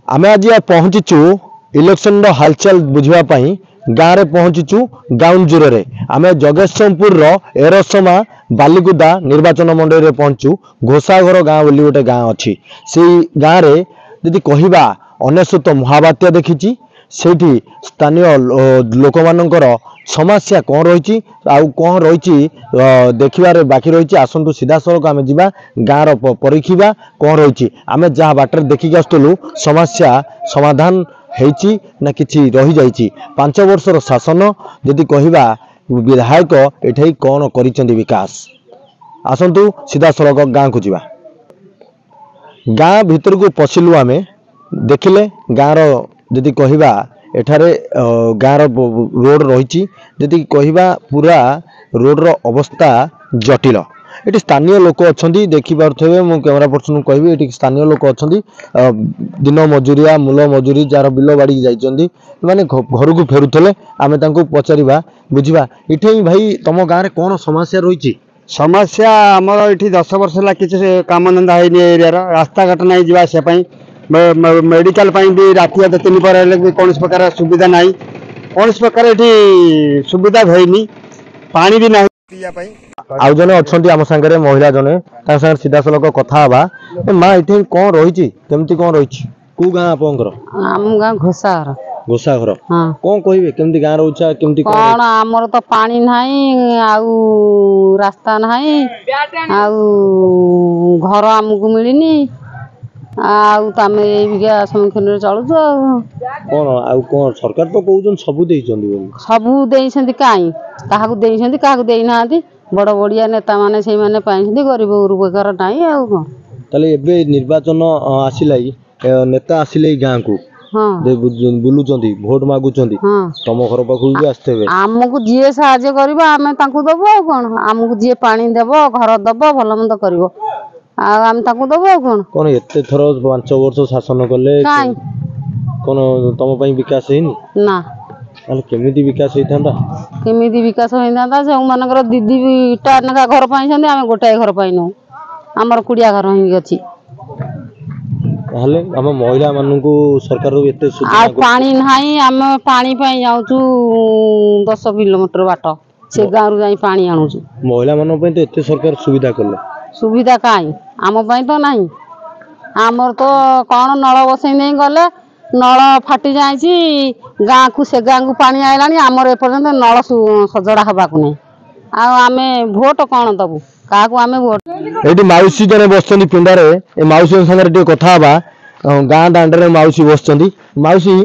आमे आज पहुंचीचु इलेक्शन हालचाल बुझापी गाँव में पहुंचीचु गाउनजुर रे आमे जगेशपुर एरसमा बालीगुदा निर्वाचन मंडल में पहुंचु घोषाघर गाँव बोली गोटे गाँ अच्छी से गाँव में यदि कहवा अनेशत महाबात्या देखी से स्थानीय लोक मानकर समस्या कौन रही कौन रही देखिबार बाकी रही आसतु सीधा सड़क आम जा गाँव परीक्षा कौन रही आम जहाँ बाटर देखिक आसलु समस्या समाधान होती ना कि रही जाइए 5 वर्षर शासन यदि कहवा विधायक एठाई कौन कर विकास आसतु सीधा सड़क गाँव को जा गाँ भीतर को पशिलु आम देखिले गाँव जदि कहवा एठारे गाँव रोड रही जदि कहवा पूरा रोड रो अवस्था जटिल ये स्थानीय लोक अच्छा देखिपे मु कैमेरा पर्सन कहि ये स्थानीय लोक अच्छा दिन मजूरिया मूल मजूरी जार बिल बाड़ी जाइए मैंने घर को फेरुले आम पचारा बुझा ये भाई तुम गाँव में कौन समस्या रही समस्या आमर ये 10 वर्ष है किसी काम धंदा है एरिया रास्ता घाट नहीं जावाई मेडिकल भी राति 3 पर कौन प्रकार सुविधा ना कौन प्रकार ये सुविधा होनी पानी भी नहीं आउ जने अच्छी आम सांगे महिला जने सांगे सीधा सड़क कथा हवा माँ ये कौन रही केमती कौन रही कौ गाँ आपंकर आम गाँ घोषाघर घोषाघर कौन कहे केमती गाँ रोचा केमती कौन आमर तो पानी नहीं आउ रास्ता नहीं आउ घर आमको मिलनी आउ तमें ये सम्मुखीन चलुच कौन आउ कौन सरकार तो कहउछन सबु देइछन सबु देइछन काई काहाकू देइछन काहाकू देइ नांती बड़ बड़िया नेता माने सेई माने पाइछन गरीब गुरुबकर नाही आउ कोन तले एबे निर्वाचन आसिलाई नेता आसिले गाँ को बुलुचंदी भोट मागुचंदी तम घर पाखु भी आस्तेबे हमकु जे सहाय्य करबो आमे तांकू दबो आ कोन हमकु जे पानी देबो घर दबो भलो मंद करबो आम ताकू दबो कोन कोन एते थरो 5 वर्ष शासन कले कोन तम पई विकास हेनी ना अल केमिति विकास होइथांदा केमिति विकास होइथांदा से मानकर दीदी इटा नका घर पाइछन आमे गोटाए घर पाइनो हमर कुडिया घर ही अछि हले हम महिला मानन को सरकार रो एते सुविधा आ पानी नाही हम पानी पई जाउछु 10 किलोमीटर बाट से गाँव रू जाई पानी आनुछु महिला मानन पई तो एते सरकार सुविधा करले सुविधा काई आम पई तो नाही आमर तो कौन नल बसई नहीं गले नल फाटी जाइए गाँ को से गाँ को पानी आइलानी आमर एपर्यंत नल सजड़ा हवाक नहीं आमे भोट कौन दबु क्या आमे भोट ये मौसी जने बस पिंडारे मौसी सागर कथा हवा गाँ दांडे मौसी बस मौसी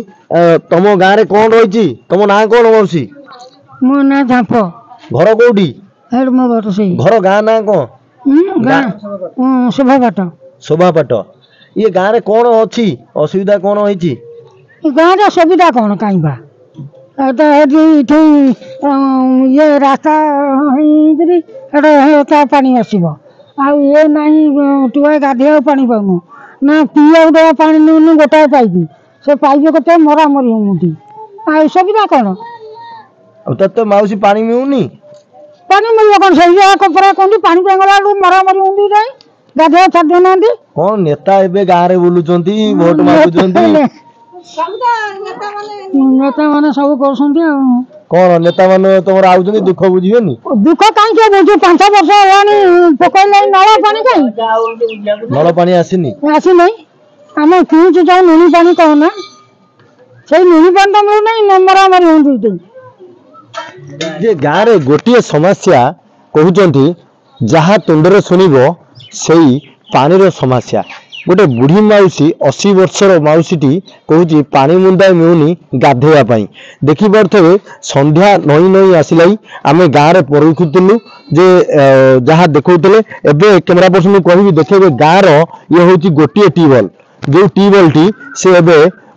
तुम गाँव में कौन रही तुम ना कौन मौसी मो ना झाप घर कौटी घर गाँ ना कौन शोभापाट ये गाँव में कौन अच्छी असुविधा कौन होती गाँव सुविधा कौन कहीं ये रास्ता पानी आसब आए ना टुआ गाधे पानी पाऊनु ना पीवा देवा पानी नौनु गोटाए पाइप से पाइप कत मरामरी होती आ सुविधा कौन तो मौसी पानी मिलूनी पानी मिल कौन सही कहते पानी गला मरामरी होती जाए गाधे छाड़ ना कौन नेता एबे गाँव रे बुलुचंती वोट मागुचंती नेता माने सब करछंती कौन नेता माने तमर आउचंती दुख बुझियोनी दुख काई के बुझु 5 वर्ष हेलानी पकैले नळा पानी काई नळ पानी आसीनी आसी नहीं हम किछु जाऊ नुनी पानी कहना से नुनी पानी तो मिलु नहीं नंबरा मारी होंदी जे गाँव रे गोटिए समस्या कहउचंती जहा तुंडरे सुनिबो सेई पानी रो समस्या गोटे बुढ़ी मौसी 80 वर्षर मौसीटी कहूँ पानी मुंदाए मिलूनी गाधेवाई देखी पारे संध्या नई नई आसला आम गाँव में परीक्षुलु जे जहाँ देखते एवं कैमेरा पर्सन कह देखे गाँव ये हूँ गोटे ट्यूबवेल जो ट्यूबवेल टी से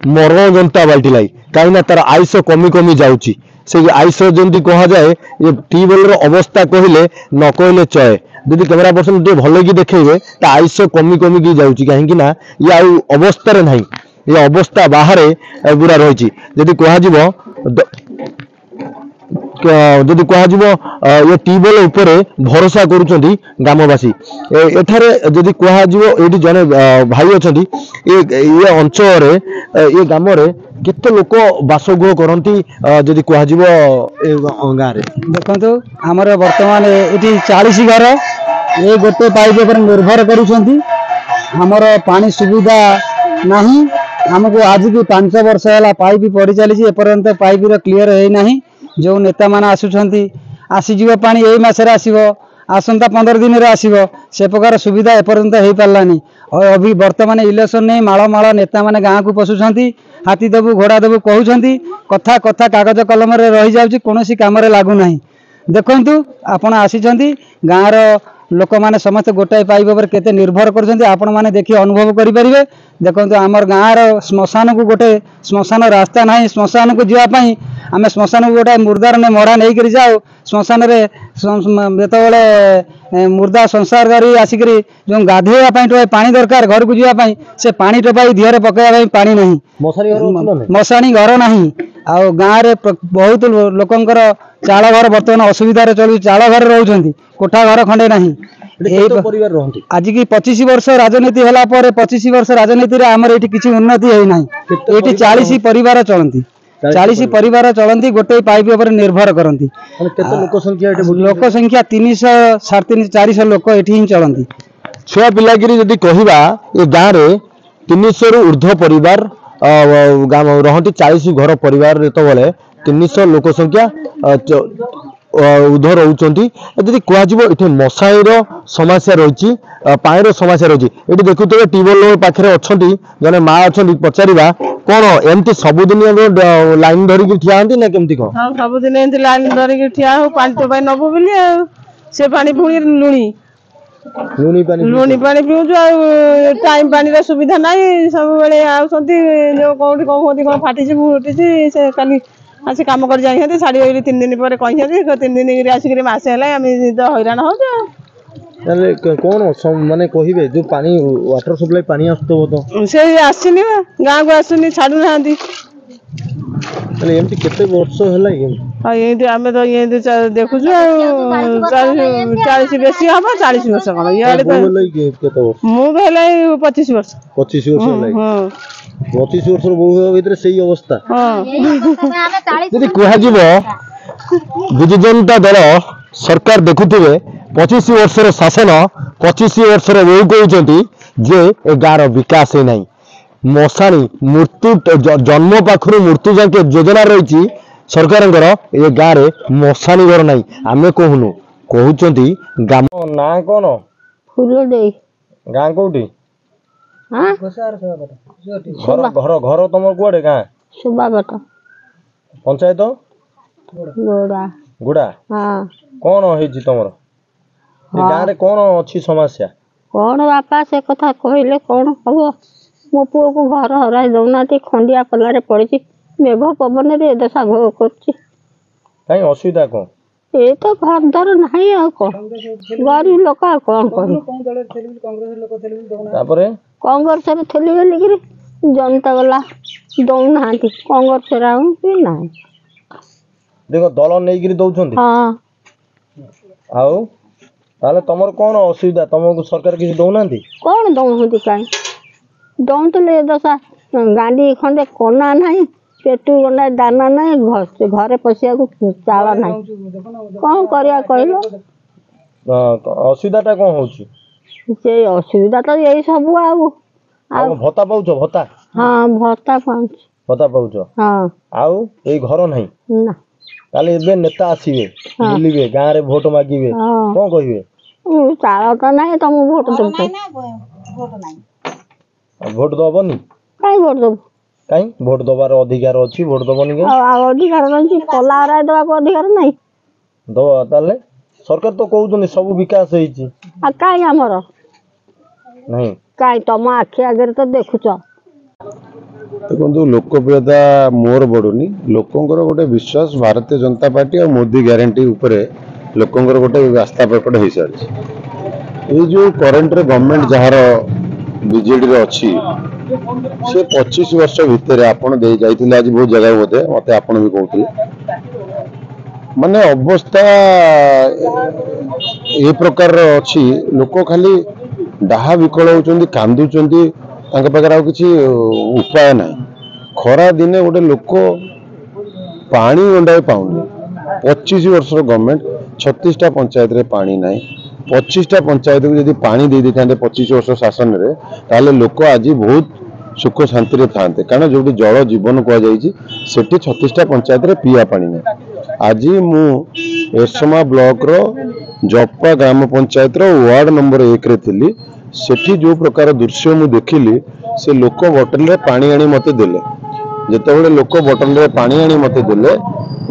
मरण जनता बाल्टिलाई कहीं तार आयुष कमी कमी जाऊँगी से आयुष जमी कह जाए ये ट्यूबवेल अवस्था कहले न कहले चए यदि कैमेरा पर्सन टे भल कि देखेबे तो आयुष कमी कमी की जाऊँगी कहीं ये आउ अवस्था ना ये अवस्था बाहर पूरा रही जदि कह जदि कहजिव ये ट्यूबवेल उपरे भरोसा करूछंती ग्रामवासी एठारे जदि कहजिव एठी जने भाई अछंती ये अंचल रे ये ग्राम रे केते लोक बासगृह करंती जदि कहजिव ए गाँ रे देखंतु हमर वर्तमान एठी 40 घर ये गोटे पाइप पर निर्भर करूछंती हमर पानी सुविधा नहीं हमको आज की 5 वर्ष है पाइप पड़ी चली एपर्यंत पाइप क्लीयर है नहीं जो नेता मान आसुंच आसीज पानी यही मसरे आसब आसंता 15 दिन आसब से प्रकार सुविधा एपर्यंत हो पारानी और अभी वर्तमान इलेक्शन नहीं माड़ माड़ नेता मैंने गाँव को पशुंट हाथी देबू घोड़ा देबू कहते कथा कथा कागज कलम रही जाऊँगी कौन कम लगुना देखु आपण आसी गाँव लोक मैंने समस्त गोटाए पाइप पर केते निर्भर कर मैंने देखी अनुभव करेंगे देखो आमर गाँव श्मशान को गोटे श्मशान रास्ता ना श्मशान को जावाई आम श्मशान को गोटे मुर्दार ने मड़ा नहीं कर जाओ श्मशान जो मुर्दा संसार करी आसिक जो गाधेवाई पानी दरकार घर को जावाई से पानी टोपाई देहरे पकड़ा पानी नहीं मशाणी घर ना आ गाँव में बहुत लोकंर चाल घर बर्तमान असुविधा चलू चाल घर रोच कोठा घर खंडे ना आज की 25 वर्ष राजनीति है 25 वर्ष राजनीति आमर ये किसी उन्नति है ना ये 40 परिवार चलती 40 परिवार चलती गोटे पाइप पर निर्भर करती लोक संख्या 300 400 लोक ये चलती छुआ पिलागिरी जदि कहवा ये गाँव में 300 रु ऊर्ध्व परिवार रहती 40 घर परिवार जो 300 लोक संख्या उर्ध्व रोचंती जदि कह मशाईर समस्या रही पानी समस्या रही ये देखुए ट्यूबवेल पाखे अच्छा जने माँ अच्छा पचारा कौन एमती सबुदिन लाइन धरिक ठिया ना केमती कौन हाँ सबुदिन एमती लाइन धरिक ठिया हो पानी तो नबू बोली से पानी पुणी लुणी लुणी पानी पीऊँ टाइम पानी सुविधा ना सब बेले आउंट जो कौटी कौन कौन फाटी फुटी से खाली आसी कम कर जाइए छाड़ी 3 दिन पर कहते 3 दिन आसिक मसे है हैरान हो कौन माने कहे जो पानी वाटर सप्लाई पानी आसो तो से आसनी गाँव को आसुनी छाड़ू ना एमती केते वर्ष है ये आम तो ये देखु 40 बेसी हम 40 वर्ष कौन ये मुझे 25 वर्ष 25 वर्ष 25 वर्ष बहु भीतर से अवस्था यदि कह विजु जनता दल सरकार देखुवे 25 वर्षर शासन 25 वर्षर बहु कहते जे गाँव विकास है ना मशाणी मृत्यु जन्म पाखु मृत्यु जाके योजना रही सरकार ये गाँव में मशाणी घर ना आम कहूनु कहते ग्राम ना कौन गाँ कौटी घर घर तुम कौड़े गाँ पंचायत गुड़ा कौन है तुम गाँव में कौन अच्छी समस्या कौन बापा से कथा कहले कौन हम मो पु को घर हराई दौना खंडिया पल्ला पड़ी मेघ पवन दशा कर असुविधा कौन ये तो घर दर नहीं गरीब लोक कौन कर कांग्रेस थी बोलिकी जनता गला दौना कांग्रेस ना देख दल नहीं दौरान हाँ ताले तमर कौन असुविधा तुमको सरकार किसी दौना कौन दौंती कहीं दौले दशा गांडी खंडे कोना ना पेटू गंडा दाना ना घरे पशिया चाल ना कौन करिया कहल असुविधा कौन हो असुविधा तो यही सब भत्ता पाउछ भत्ता हाँ भत्ता पाउछ हाँ आउ ए घर नहीं ना ताले एबे नेता आसीबे बुलिबे गाँ रे वोट मागिबे कौन कहिबे चाल तो ना तुम वोट देबे वोट दबनी कहीं वोट दब कहीं वोट दबार अधिकार अच्छी वोट दबनी अधिकार रही कला दवा अधिकार नहीं दब ताले सरकार तो कहउछनी सब विकास होईची कहीं आमर नहीं कहीं तुम आखि आगे तो देखुच देखो लोकप्रियता मोर बढ़ुनी लोकंर गोटे विश्वास भारतीय जनता पार्टी और मोदी ग्यारंटी उपरे लोकंर गोटे आस्था प्रकट हो सारी ये जो करंट रे गवर्नमेंट जार बीजेडी रे अच्छी से 25 वर्ष भितर आपन दे जाइथिले आज बहुत जगह बोधे मते आपन भी कहउथिले माने अवस्था ए प्रकार अच्छी लोक खाली डाहा विकल होती कांदुंट पाखे किसी उपाय ना खरा दिने गोटे लोक पानी गंडाए पाऊनी 25 वर्ष गवर्नमेंट 36टा पंचायत रे पानी ना 25टा पंचायत को यदि पानी दे था 25 वर्ष शासन रे ताले लोक आज बहुत सुख शांति रे थांते कारण जो जल जीवन कहुई 36टा पंचायत रे पीवा पानी ना आज मु एरसमा ब्लॉक रो जप्पा ग्राम पंचायत रो वार्ड नंबर 1 रे थिली सेठी जो प्रकार दृश्य मु देखिली से लोक बोतल रे पानी आनी मते देले जिते लोक बोतल रे पानी आनी मते देले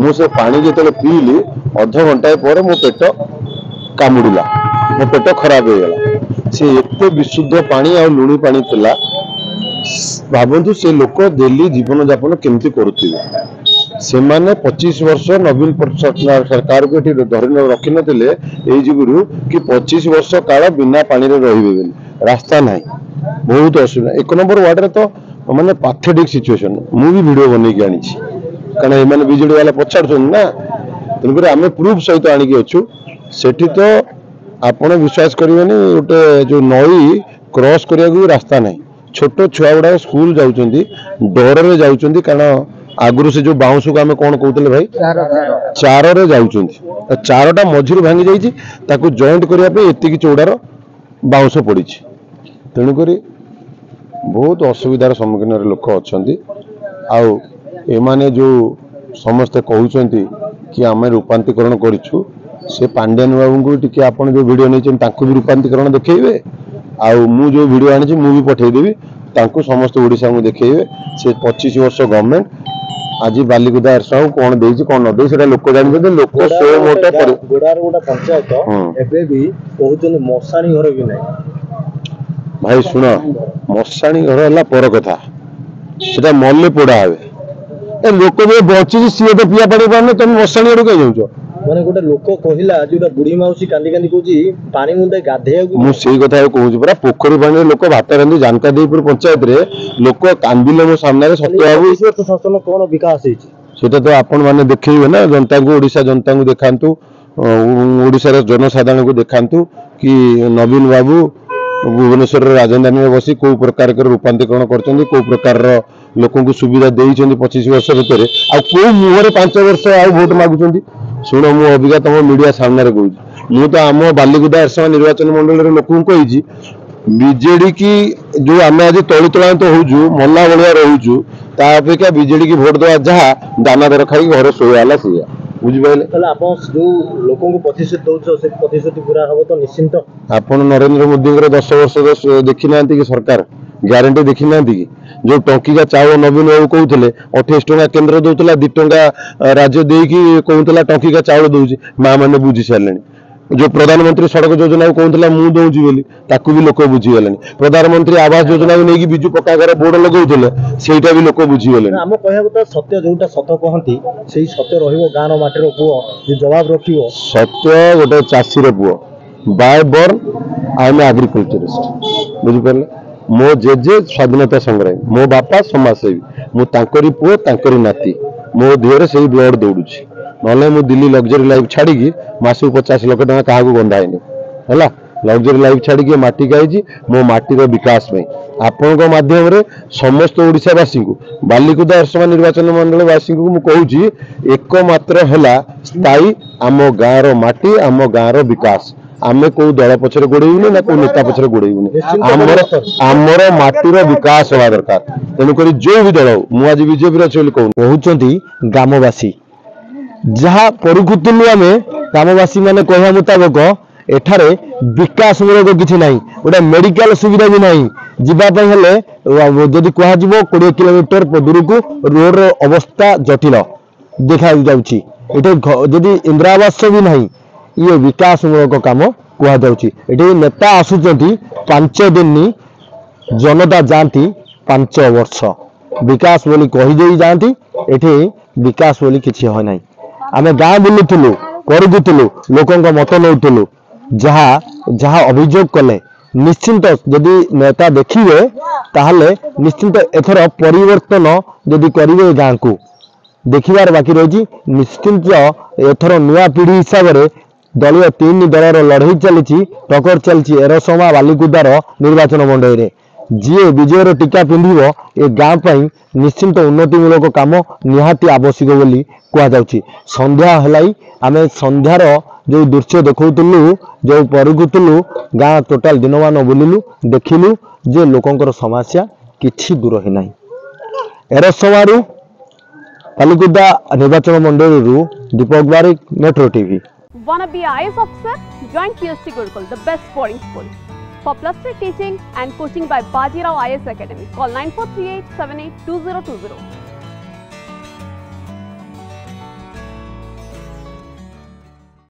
मु से पानी जिते पीली अध घंटा पर मो पेट कामुड़िला मो पेट खराब हो गला से एते विशुद्ध पानी आ लुणी पानी थिला भावतु से लोक डेली जीवन यापन केमती करुथिबे से माने 25 वर्ष नवीन सरकार को धरी रखी नथिले एई जुगुरु कि 25 वर्ष काल बिना पानी रे रहिबे बेली रास्ता नाही बहुत असुविधा 1 नंबर वार्ड रे तो माने पैथेटिक सिचुएशन मु भी वीडियो बनै के आनी छी कारण ए माने बिजेडी वाला पछाडछन ना तनकर आमे प्रूफ सहित आनी के अछु सेठी तो आपण विश्वास करिवेनी गोटे जो नई क्रॉस करिया को रास्ता नाही छोट छुआ गुड़ा स्कूल जाउचंदी डर रे जाउचंदी कारण आगुरु से जो बाउंस को आमे कोन कहउतले भाई चार रे जाउचंदी चारटा मझिर भांगी जाईची ताकू जॉइंट करिया पे एति की चौडार बाउंस पड़ीची तेणु करी बहुत असुविधार सम्मुखीन लोक अच्छी आउ एमाने जो समस्ते कहउचंती कि आमे रूपांतरीकरण करिछु से पांड्यान बाबू को टिके आपण जो वीडियो नहीं तांको भी रूपांतरीकरण देखैबे आउ मु जो वीडियो आनी छी मु भी पठेई देबी तांको समस्त ओडिसा मु देखैबे से 25 वर्ष गवर्नमेंट आज बालिकुदा एरसाऊ कोन देइछि कोन न देइ सेटा लोक जानि जे लोक सो मोटा पर गोडार गोडा पंचायत एबे भी कहउचन मसाणी घर भी नै भाई सुन मसाणी घर हला पर कथा सेटा मल्ले पोड़ा हबे ए लोक बे बची सी तो पिया पानी पाने तुम मसाणी घर के जाउछो माने गोटे लोक कहिला जोटा बुढ़ी माउसी कांदी कांदी कहूची पानी मुंदे गाधे मु सेही कथा कहूची परा पोखरी पानी लोक भात रांदी जानका देपुर पंचायत रे लोक कांदिले मो सामने रे सत्य बाबू 20 वर्ष शासन कोन विकास हेची सेटा तो आपण माने देखैबे ना जनता को ओडिसा जनता को देखांतु ओडिसा रे जनसाधारण को देखांतु कि नवीन बाबू भुवनेश्वर राजधानी में बसी को प्रकार के रूपांतरीकरण करछन्ती को प्रकार लोक को सुविधा देइछन्ती 25 वर्ष भीतर आ को मुहरे 5 वर्ष आ वोट मागुछन्ती शुण मु अभिज्ञा तुम मीडिया सामने कहूँ मु तो आम बालिकुदा एरसमा निर्वाचन मंडल लोक कही बीजेडी की जो आम आज तली तलांत हो मल्ला भाया रोचु ता अपेक्षा बीजेडी की भोट देवा जहाँ दाना दर खाई घर शोला सी बुझिपारे जो लोक प्रतिश्रुति पूरा हम तो निश्चिंत आप नरेंद्र मोदी 10 वर्ष देखी ना कि सरकार ग्यारंटी देखी ना कि जो टंकिका चाउल नवीन बाबू कहते 28 टंका केन्द्र दौला 2 टंका राज्य देकी कहूला टंकिका चाउल दौर माँ मैंने बुझी सारे जो प्रधानमंत्री सड़क योजना को कहूला मु दौची बोली ताकू भी लोक बुझीगले प्रधानमंत्री आवास योजना को लेकिन बिजु पक्का घर बोर्ड लगौले सेटा भी लोक बुझीगले आम कहया सत्य जोटा सत कहती से सत्य रहा माटीर पुओ जवाब रखियो सत्य गोटे चाषी पुओ by born I am agriculturist बुझिपारे मो जेजे स्वाधीनता संग्रामी मो बापा समाजसेवी मु तांकरी पुओ तांकरी नाती मो देहरे से ब्लड दौड़ुछि नले मु दिल्ली लग्जरी लाइफ छाड़ी मासु 50 लाख टका क्या गंधाएनि है लग्जरी लाइफ छाड़ी माटी गाई मो माटीर विकास में आपण माध्यम रे समस्त ओडिशावासी को बालिकुदा एरसमा निर्वाचन मंडल वासी को कहूँ एकमात्र है स्थायी आम गाँव माटी आम गाँव विकास आमे को दल पछरे गोड़ेबुनी ना को नेता पछरे गोड़ेबुनी आमर माटीर विकास हवा दरकार तेणुक जो भी दल मु आज बीजेपी कहते ग्रामवासी जहाँ परुखुलु आम ग्रामवासी मैंने कहवा मुताबक एठारे विकास मूलक किसी ना गोटे मेडिकल सुविधा भी नहीं जीवाई हेले जदि कह 20 किलोमीटर दूर को रोड अवस्था जटिल देखा जाउछि जदि इंदिरा आवास भी नहीं ये विकास मूलक काम कहुच्छी नेता आसुचंती 5 दिन जनता जाती 5 वर्ष विकास बोली कहीदे जाती एठी विकास बोली किसी है ना आम गाँ बुलूलु करुलु लोक मत नौलु जहाँ जहाँ अभियोग कले निश्चिंत जदि नेता देखिए ताहले निश्चिंत एथर परिवर्तन जदि करेंगे गाँ को ଦେଖିବାର ବାକି ରହିଛି। ନିଶ୍ଚିନ୍ତ ଏଥର ନୂଆ ପିଢ଼ି ହିସାବରେ ଦଳୀୟ 3 ଦଳର ଲଢ଼େଇ ଚାଲିଛି, ଟକ୍କର ଚାଲିଛି ଏରସମା ବାଲିକୁଦାର ନିର୍ବାଚନ ମଣ୍ଡଳୀରେ। ଯିଏ ବିଜୟର ଟୀକା ପିନ୍ଧିବ ଏ ଗାଁ ପାଇଁ ନିଶ୍ଚିନ୍ତ ଉନ୍ନତିମୂଳକ କାମ ନିହାତି ଆବଶ୍ୟକ ବୋଲି କୁହାଯାଉଛି। ସନ୍ଧ୍ୟା ହେଲାଇ ଆମେ ସନ୍ଧ୍ୟାର ଯେଉଁ ଦୃଶ୍ୟ ଦେଖାଉଥିଲୁ, ଯେଉଁ ପରଖୁଥିଲୁ, ଗାଁ ଟୋଟାଲ ଦିନମାନ ବୁଲିଲୁ, ଦେଖିଲୁ ଯେ ଲୋକଙ୍କର ସମସ୍ୟା କିଛି ଦୂର ହେଇନାହିଁ। ଏରସମାରୁ ବାଲିକୁଦା ନିର୍ବାଚନ ମଣ୍ଡଳୀରୁ Deepak Barik, metro TV. Wanna be IAS officer? Join PST Gurukul, the best boarding school. For +3 teaching and coaching by Bajirao IAS Academy, call 9438782020.